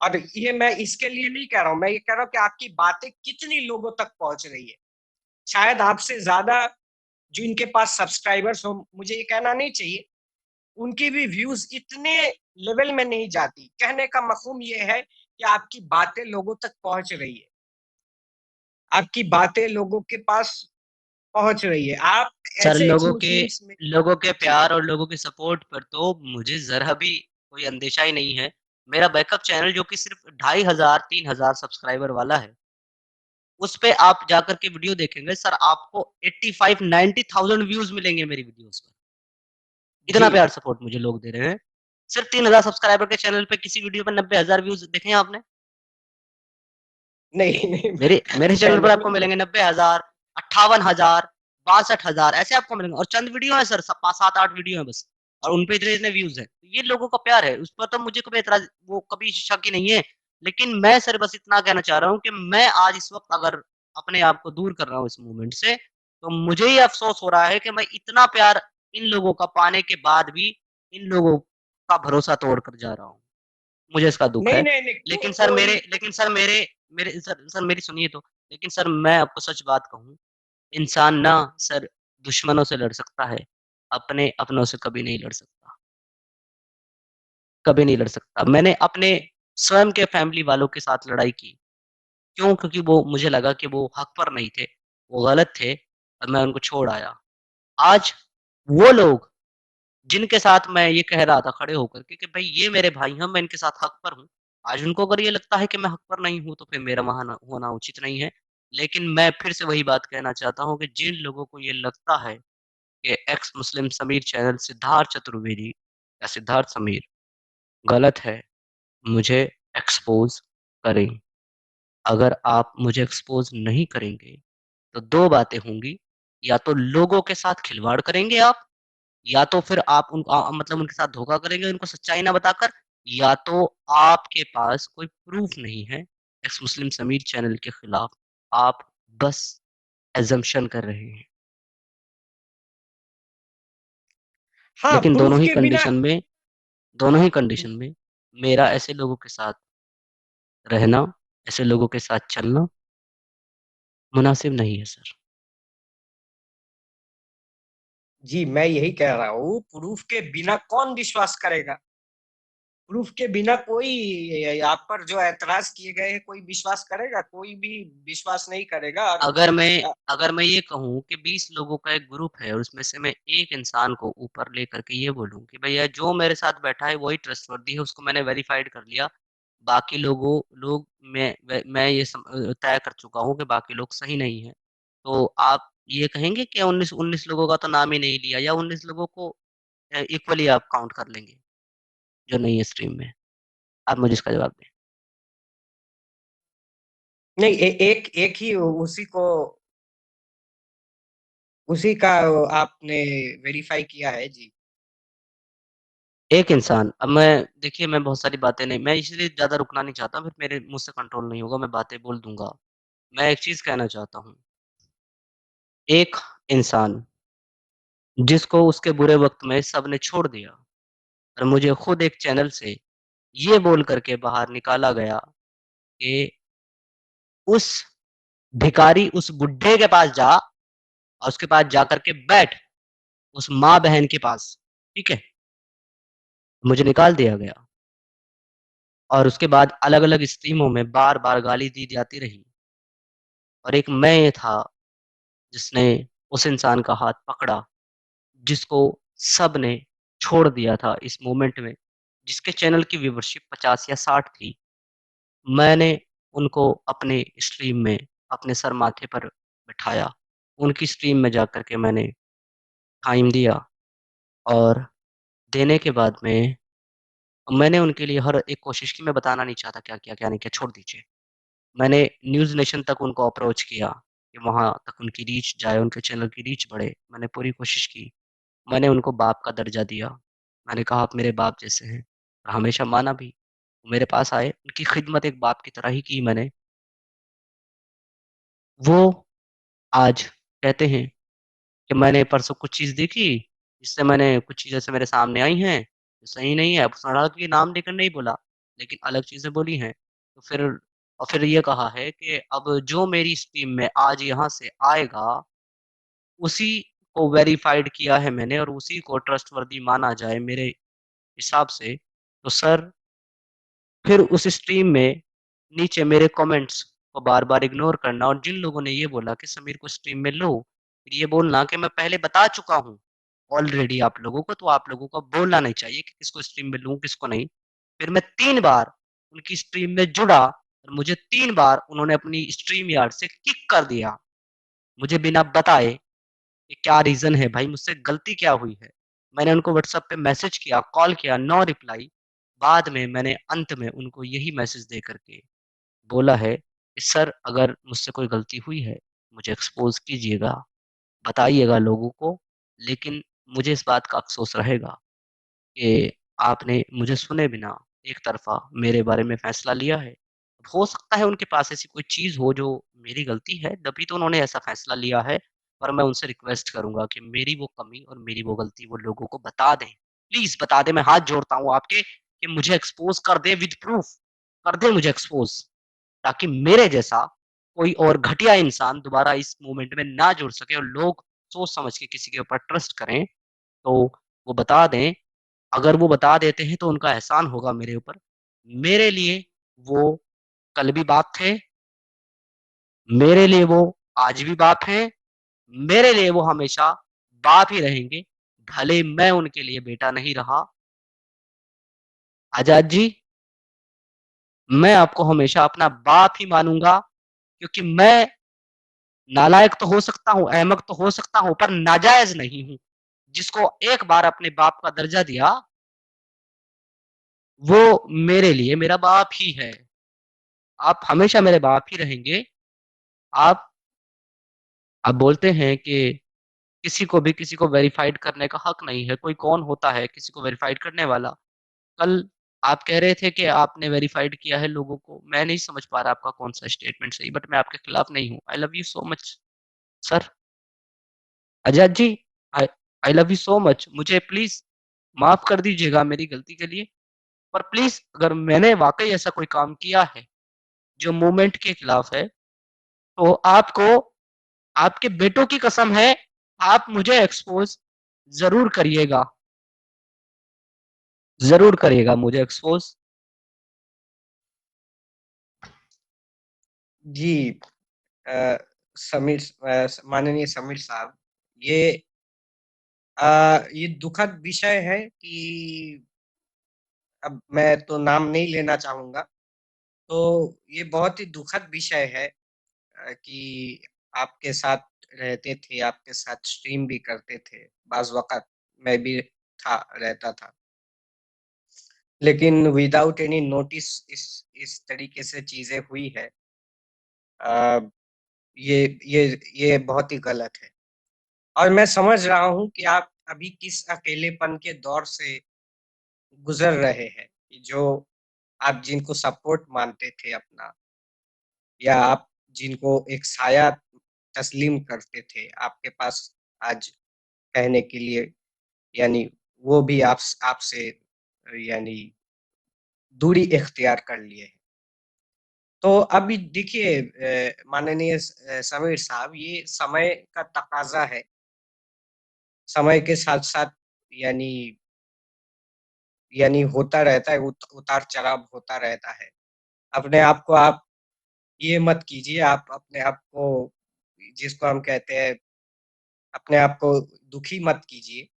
Speaker 2: और ये मैं इसके लिए नहीं कह रहा हूँ, मैं ये कह रहा हूँ कि आपकी बातें कितनी लोगों तक पहुँच रही है। शायद आपसे ज़्यादा जो इनके पास सब्सक्राइबर्स हो, मुझे ये कहना नहीं चाहिए, उनकी भी व्यूज़ इतने लेवल में नहीं जाती। कहने का मफ़हूम ये है कि आपकी बातें लोगों तक पहुँच रही है। आपकी बातें लोगों के पास पहुँच रही है। आप
Speaker 1: सर,
Speaker 2: ऐसे मुस्लिम्स में
Speaker 1: लोगों के
Speaker 2: जी,
Speaker 1: प्यार और लोगों के सपोर्ट पर तो मुझे ज़रा भी कोई अंदेशा ही नहीं है। मेरा बैकअप चैनल जो कि सिर्फ़ 2500 3000 सब्सक्राइबर वाला है, उस पे आप जाकर के वीडियो देखेंगे सर, आपको 85 90,000 व्यूज़ मिलेंगे मेरी वीडियोज़ पर। इतना
Speaker 2: जी।
Speaker 1: प्यार सपोर्ट मुझे लोग दे रहे हैं। सिर्फ़ 3000 सब्सक्राइबर के चैनल पे किसी वीडियो पे 90,000 व्यूज़ देखे हैं आपने?
Speaker 2: नहीं, नहीं
Speaker 1: मेरे मेरे चैनल पर
Speaker 2: मैंने
Speaker 1: आपको
Speaker 2: नहीं
Speaker 1: मिलेंगे
Speaker 2: देखा।
Speaker 1: 90,000, 58,000, 62,000 ऐसे आपको मिलेंगे और चंद वीडियो है सर, 7-8 वीडियो है बस और
Speaker 2: जी,
Speaker 1: उन पे इतने-इतने व्यूज़ हैं। ये लोगों का प्यार है, उस पर तो मुझे कभी ऐतराज़ वो कभी शक ही नहीं है लेकिन मैं सर बस इतना कहना चाह रहा हूँ कि मैं आज इस वक़्त अगर अपने आप को दूर कर रहा हूँ इस मूवमेंट से, तो मुझे ये अफ़सोस हो रहा है कि मैं इतना प्यार इन लोगों का पाने के बाद भी इन लोगों का भरोसा तोड़ कर जा रहा हूँ। मुझे इसका दुःख
Speaker 2: नहीं,
Speaker 1: है।
Speaker 2: नहीं, नहीं,
Speaker 1: लेकिन सर
Speaker 2: कोई
Speaker 1: मेरे लेकिन सर मेरे मेरे सर मेरी सुनिए तो, लेकिन सर मैं आपको सच बात कहूँ, इंसान ना सर दुश्मनों से लड़ सकता है, अपने अपनों से कभी नहीं लड़ सकता, कभी नहीं लड़ सकता। मैंने अपने स्वयं के फैमिली वालों के साथ लड़ाई की। क्यों? क्योंकि वो मुझे लगा कि वो हक पर नहीं थे, वो गलत थे और मैं उनको छोड़ आया। आज वो लोग जिनके साथ मैं ये कह रहा था खड़े होकर के कि भई ये मेरे भाई हैं, मैं इनके साथ हक पर हूँ। आज उनको अगर ये लगता है कि मैं हक पर नहीं हूँ, तो फिर मेरा वहाँ ना होना उचित नहीं है। लेकिन मैं फिर से वही बात कहना चाहता हूँ कि जिन लोगों को ये लगता है कि एक्स मुस्लिम समीर चैनल सिद्धार्थ चतुर्वेदी या सिद्धार्थ समीर गलत है, मुझे एक्सपोज़ करें। अगर आप मुझे एक्सपोज़ नहीं करेंगे, तो 2 बातें होंगी, या तो लोगों के साथ खिलवाड़ करेंगे आप, या तो फिर आप मतलब उनके साथ धोखा करेंगे उनको सच्चाई ना बताकर, या तो आपके पास कोई प्रूफ़ नहीं है एक्स मुस्लिम समीर चैनल के खिलाफ, आप बस असम्पशन कर रहे हैं।
Speaker 2: हाँ,
Speaker 1: लेकिन
Speaker 2: प्रूफ के बिना
Speaker 1: दोनों ही कंडीशन में मेरा ऐसे लोगों के साथ रहना, ऐसे लोगों के साथ चलना मुनासिब नहीं है सर।
Speaker 2: जी, मैं यही कह रहा हूँ, प्रूफ के बिना कौन विश्वास करेगा? प्रूफ के बिना कोई आप पर जो ऐतराज़ किए गए हैं, कोई विश्वास करेगा? कोई भी विश्वास नहीं करेगा और
Speaker 1: अगर मैं
Speaker 2: अ,
Speaker 1: अगर मैं ये कहूँ कि 20 लोगों का एक ग्रुप है और उसमें से मैं एक इंसान को ऊपर लेकर के ये बोलूँ कि भैया जो मेरे साथ बैठा है वही ट्रस्टवर्दी है, उसको मैंने वेरिफाइड कर लिया। बाकी लोग मैं ये तय कर चुका हूँ कि बाकी लोग सही नहीं हैं। तो आप ये कहेंगे कि 19 लोगों का तो नाम ही नहीं लिया, या 19 लोगों को इक्वली आप काउंट कर लेंगे, जो नहीं है स्ट्रीम में? आप मुझे इसका जवाब दें।
Speaker 2: नहीं एक एक ही उसी का आपने वेरीफाई किया है जी।
Speaker 1: एक इंसान, अब मैं देखिए मैं बहुत सारी बातें नहीं, मैं इसलिए ज़्यादा रुकना नहीं चाहता, फिर मेरे मुँह से कंट्रोल नहीं होगा, मैं बातें बोल दूँगा। मैं एक चीज़ कहना चाहता हूँ, एक इंसान जिसको उसके बुरे वक़्त में सबने छोड़ दिया और मुझे खुद एक चैनल से ये बोल कर के बाहर निकाला गया कि उस भिखारी, उस बुड्ढे के पास जा और उसके पास जाकर के बैठ, उस माँ-बहन के पास, ठीक है? मुझे निकाल दिया गया और उसके बाद अलग-अलग स्ट्रीमों में बार-बार गाली दी जाती रही और एक मैं था जिसने उस इंसान का हाथ पकड़ा, जिसको सबने छोड़ दिया था इस मोमेंट में, जिसके चैनल की व्यूवरशिप 50 या 60 थी। मैंने उनको अपने स्ट्रीम में अपने सर माथे पर बिठाया। उनकी स्ट्रीम में जाकर के मैंने टाइम दिया और देने के बाद में मैंने उनके लिए हर एक कोशिश की, मैं बताना नहीं चाहता क्या किया, क्या नहीं किया, छोड़ दीजिए। मैंने न्यूज़ नेशन तक उनको अप्रोच किया कि वहाँ तक उनकी रीच जाए, उनके चैनल की रीच बढ़े। मैंने पूरी कोशिश की। मैंने उनको बाप का दर्जा दिया। मैंने कहा आप मेरे बाप जैसे हैं और हमेशा माना भी। वो मेरे पास आए, उनकी खिदमत एक बाप की तरह ही की मैंने। वो आज कहते हैं कि मैंने परसों कुछ चीज़ देखी, जिससे मैंने कुछ चीज़ ऐसे मेरे सामने आई हैं, जो सही नहीं है। अब सड़ा के नाम लेकर नहीं बोला, लेकिन अलग चीज़ें बोली हैं। तो फिर ये कहा है कि अब जो मेरी स्ट्रीम में आज यहाँ से आएगा, उसी को वेरिफाइड किया है मैंने और उसी को ट्रस्टवर्दी माना जाए मेरे हिसाब से। तो सर फिर उस स्ट्रीम में नीचे मेरे कमेंट्स को बार-बार इग्नोर करना और जिन लोगों ने ये बोला कि समीर को स्ट्रीम में लो, फिर ये बोलना कि मैं पहले बता चुका हूँ ऑलरेडी आप लोगों को, तो आप लोगों को बोलना नहीं चाहिए कि किसको स्ट्रीम में लूँ, किसको नहीं। फिर मैं 3 बार उनकी स्ट्रीम में जुड़ा और मुझे 3 बार उन्होंने अपनी स्ट्रीम यार्ड से किक कर दिया। मुझे बिना बताए कि क्या रीज़न है भाई, मुझसे गलती क्या हुई है? मैंने उनको व्हाट्सएप पे मैसेज किया, कॉल किया, नो रिप्लाई। बाद में मैंने अंत में उनको यही मैसेज दे कर के बोला है कि सर अगर मुझसे कोई गलती हुई है, मुझे एक्सपोज़ कीजिएगा, बताइएगा लोगों को, लेकिन मुझे इस बात का अफ़सोस रहेगा कि आपने मुझे सुने बिना एक तरफ़ा मेरे बारे में फ़ैसला लिया है। हो सकता है उनके पास ऐसी कोई चीज़ हो जो मेरी गलती है, तभी तो उन्होंने ऐसा फ़ैसला लिया है और मैं उनसे रिक्वेस्ट करूँगा कि मेरी वो कमी और मेरी वो गलती वो लोगों को बता दें। प्लीज़ बता दें, मैं हाथ जोड़ता हूँ आपके कि मुझे एक्सपोज़ कर दें विद प्रूफ़, कर दें मुझे एक्सपोज़, ताकि मेरे जैसा कोई और घटिया इंसान दोबारा इस मूवमेंट में ना जुड़ सके और लोग सोच समझ के किसी के ऊपर ट्रस्ट करें, तो वो बता दें। अगर वो बता देते हैं तो उनका एहसान होगा मेरे ऊपर। मेरे लिए वो कल भी बाप थे, मेरे लिए वो आज भी बाप हैं, मेरे लिए वो हमेशा बाप ही रहेंगे, भले मैं उनके लिए बेटा नहीं रहा। आज़ाद जी, मैं आपको हमेशा अपना बाप ही मानूँगा क्योंकि मैं नालायक तो हो सकता हूँ, अहमक तो हो सकता हूँ, पर नाजायज़ नहीं हूँ। जिसको एक बार अपने बाप का दर्जा दिया, वो मेरे लिए मेरा बाप ही है। आप हमेशा मेरे बाप ही रहेंगे। आप आप बोलते हैं कि किसी को भी किसी को वेरिफाइड करने का हक नहीं है। कोई कौन होता है किसी को वेरिफाइड करने वाला? कल आप कह रहे थे कि आपने वेरिफाइड किया है लोगों को। मैं नहीं समझ पा रहा आपका कौन-सा स्टेटमेंट सही, बट मैं आपके खिलाफ नहीं हूँ। I love you so much sir. Azad ji, I I love you so much. मुझे प्लीज़ माफ़ कर दीजिएगा मेरी गलती के लिए। पर प्लीज़ अगर मैंने वाक़ई ऐसा कोई काम किया है, जो मूवमेंट के खिलाफ है, तो आपको आपके बेटों की कसम है, आप मुझे एक्सपोज़ ज़रूर करिएगा। ज़रूर करिएगा मुझे एक्सपोज़।
Speaker 2: जी अ, माननीय समीर साहब, ये ये दुखद विषय है कि अब मैं तो नाम नहीं लेना चाहूँगा। तो ये बहुत ही दुखद विषय है कि आपके साथ रहते थे, आपके साथ स्ट्रीम भी करते थे, बाज़ वक़्त मैं भी रहता था। लेकिन विदाउट एनी नोटिस इस तरीके से चीज़ें हुई है। अ, ये ये बहुत ही गलत है और मैं समझ रहा हूँ कि आप अभी किस अकेलेपन के दौर से गुज़र रहे हैं, कि जो आप जिनको सपोर्ट मानते थे अपना या आप जिनको एक साया तस्लीम करते थे, आपके पास आज कहने के लिए यानी वो भी आपसे यानी दूरी इख्तियार कर लिए हैं। तो अभी देखिए माननीय समीर साहब, ये समय का तकाज़ा है। समय के साथ-साथ यानी होता रहता है, उतार-चढ़ाव होता रहता है। अपने आप को आप ये मत कीजिए, आप अपने आप को जिसको हम कहते हैं, अपने आप को दुखी मत कीजिए,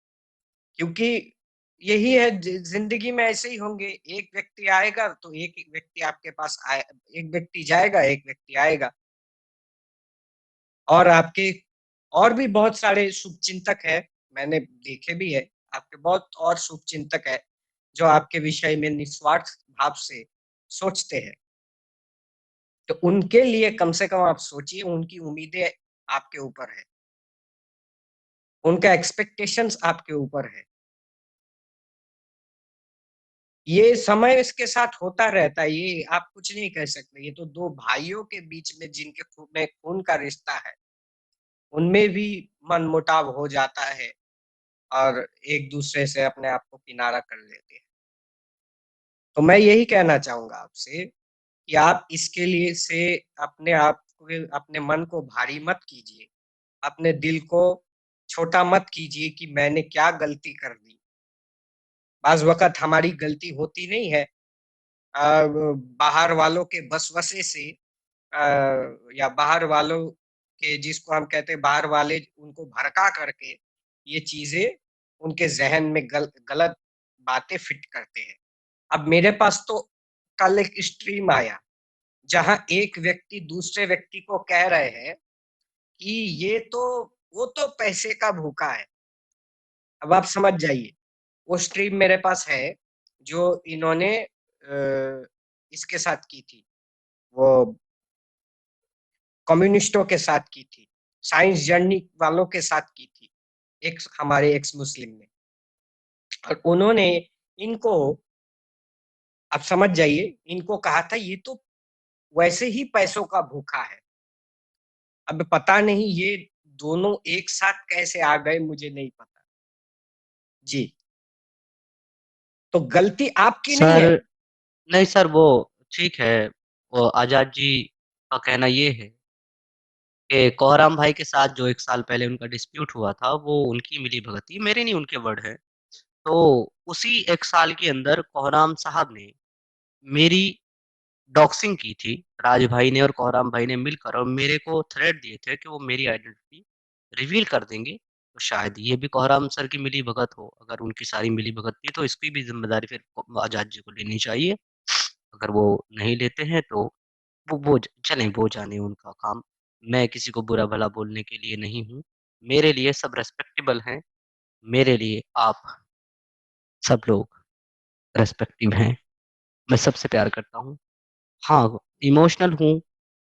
Speaker 2: क्योंकि यही है ज़िंदगी में ऐसे ही होंगे, एक व्यक्ति आएगा तो एक व्यक्ति आपके पास एक व्यक्ति जाएगा, एक व्यक्ति आएगा और आपके और भी बहुत सारे शुभचिंतक हैं, मैंने देखे भी हैं, आपके बहुत और शुभचिंतक हैं, जो आपके विषय में निस्वार्थ भाव से सोचते हैं। तो उनके लिए कम से कम आप सोचिए, उनकी उम्मीदें आपके ऊपर है, उनका एक्सपेक्टेशंस आपके ऊपर है। ये समय इसके साथ होता रहता है, ये आप कुछ नहीं कह सकते। ये तो 2 भाइयों के बीच में जिनके खून में खून का रिश्ता है, उनमें भी मनमुटाव हो जाता है और एक-दूसरे से अपने आप को किनारा कर लेते हैं। तो मैं यही कहना चाहूँगा आपसे कि आप इसके लिए से अपने आप को अपने मन को भारी मत कीजिए, अपने दिल को छोटा मत कीजिए कि मैंने क्या गलती कर दी। बाज़ वक़्त हमारी गलती होती नहीं है बाहर वालों के वसवसे से या बाहर वालों के जिसको हम कहते हैं बाहर वाले उनको भड़का करके ये चीज़ें उनके ज़हन में गलत बातें फिट करते हैं। अब मेरे पास तो कल एक स्ट्रीम आया, जहाँ एक व्यक्ति दूसरे व्यक्ति को कह रहे हैं कि ये तो वो तो पैसे का भूखा है। अब आप समझ जाइए, वो स्ट्रीम मेरे पास है, जो इन्होंने इसके साथ की थी, वो कम्युनिस्टों के साथ की थी, साइंस जर्नी वालों के साथ की थी, एक्स हमारे एक्स मुस्लिम ने और उन्होंने इनको आप समझ जाइए, इनको कहा था वैसे ही पैसों का भूखा है। अब पता नहीं ये दोनों एक साथ कैसे आ गए, मुझे नहीं पता। जी। तो गलती आपकी नहीं
Speaker 1: सर
Speaker 2: है।
Speaker 1: नहीं सर, वो ठीक है। वो आजाद जी का कहना ये है कि कोहराम भाई के साथ जो 1 साल पहले उनका डिस्प्यूट हुआ था, वो उनकी मिलीभगत थी, मेरे नहीं, उनके वर्ड हैं। तो उसी 1 साल के अंदर कोहराम साहब ने मेरी डॉक्सिंग की थी। राज भाई ने और कोहराम भाई ने मिलकर और मेरे को थ्रेट दिए थे कि वो मेरी आइडेंटिटी रिवील कर देंगे। तो शायद ये भी कोहराम सर की मिलीभगत हो। अगर उनकी सारी मिलीभगत थी तो इसकी भी ज़िम्मेदारी फिर आजाद जी को लेनी चाहिए। अगर वो नहीं लेते हैं तो वो चलें, वो जाने उनका काम। मैं किसी को बुरा-भला बोलने के लिए नहीं हूँ। मेरे लिए सब रिस्पेक्टेबल हैं। मेरे लिए आप सब लोग रिस्पेक्टिव हैं। मैं सबसे प्यार करता हूँ। हाँ, इमोशनल हूँ,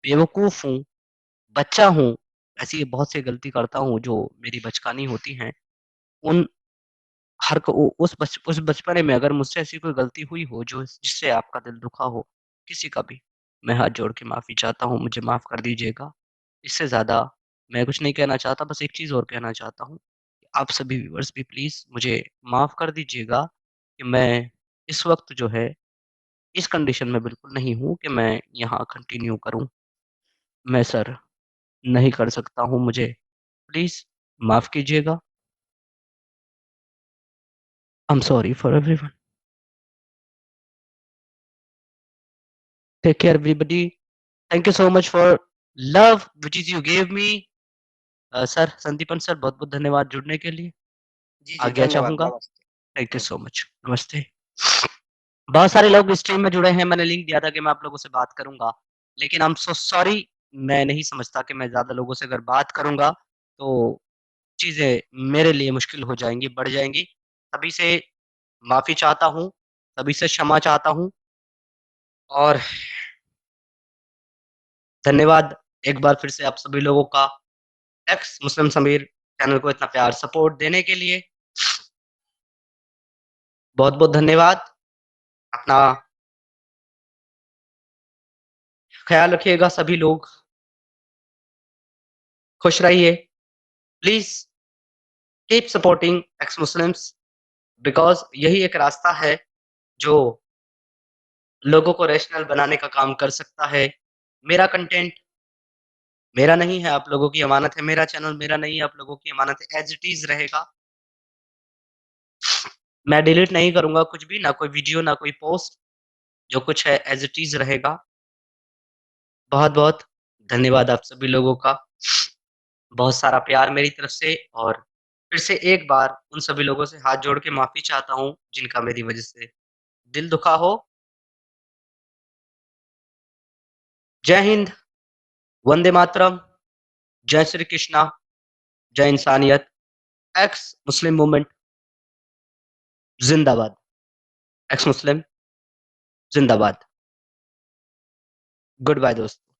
Speaker 1: बेवकूफ़ हूँ, बच्चा हूँ, ऐसी बहुत सी गलती करता हूँ जो मेरी बचकानी होती हैं। उन हर क उ उस बचपने में अगर मुझसे ऐसी कोई गलती हुई हो जो जिससे आपका दिल दुखा हो, किसी का भी, मैं हाथ जोड़ के माफ़ी चाहता हूँ, मुझे माफ़ कर दीजिएगा। इससे ज़्यादा मैं कुछ नहीं कहना चाहता, बस एक चीज़ और कहना चाहता हूँ, कि आप सभी व्यूअर्स भी प्लीज़ मुझे माफ़ कर दीजिएगा कि मैं इस वक़्त जो है, इस कंडीशन में बिल्कुल नहीं हूँ कि मैं यहाँ कंटिन्यू करूँ। मैं सर नहीं कर सकता हूँ, मुझे प्लीज़ माफ़ कीजिएगा। I am sorry for everyone. Take care everybody. Thank you so much for love which is you gave me. Sir Sandipan sir बहुत-बहुत धन्यवाद जुड़ने के लिए।
Speaker 2: जी, जी,
Speaker 1: आज्ञा
Speaker 2: धन्यवाद,
Speaker 1: चाहूँगा।
Speaker 2: नमस्ते।
Speaker 1: Thank you
Speaker 2: hmm.
Speaker 1: So much. नमस्ते। बहुत सारे लोग स्ट्रीम में जुड़े हैं, मैंने लिंक दिया था कि मैं आप लोगों से बात करूँगा, लेकिन आई एम सो सॉरी, मैं नहीं समझता कि मैं ज़्यादा लोगों से अगर बात करूँगा, तो चीज़ें मेरे लिए मुश्किल हो जाएँगी, बढ़ जाएँगी। सभी से माफ़ी चाहता हूँ, सभी से क्षमा चाहता हूँ और धन्यवाद एक बार फिर से आप सभी लोगों का, एक्स मुस्लिम समीर चैनल को इतना प्यार सपोर्ट देने के लिए। बहुत-बहुत धन्यवाद। अपना ख़्याल रखिएगा सभी लोग, खुश रहिए। Please keep supporting x Muslims because यही एक रास्ता है जो लोगों को रैशनल बनाने का काम कर सकता है। मेरा कंटेंट मेरा नहीं है, आप लोगों की अमानत है, मेरा चैनल मेरा नहीं है, आप लोगों की अमानत है, ऐज़ इट इज़ रहेगा। मैं डिलीट नहीं करूँगा कुछ भी, ना कोई वीडियो, ना कोई पोस्ट, जो कुछ है ऐज़ इट इज़ रहेगा। बहुत-बहुत धन्यवाद आप सभी लोगों का। बहुत सारा प्यार मेरी तरफ से और फिर से एक बार उन सभी लोगों से हाथ जोड़ के माफ़ी चाहता हूँ, जिनका मेरी वज़ह से दिल दुखा हो। जय हिंद, वंदे मातरम, जय श्री कृष्णा, जय इंसानियत, एक्स मुस्लिम मूवमेंट ज़िंदाबाद, एक्स मुस्लिम ज़िंदाबाद। गुड बाय दोस्तों।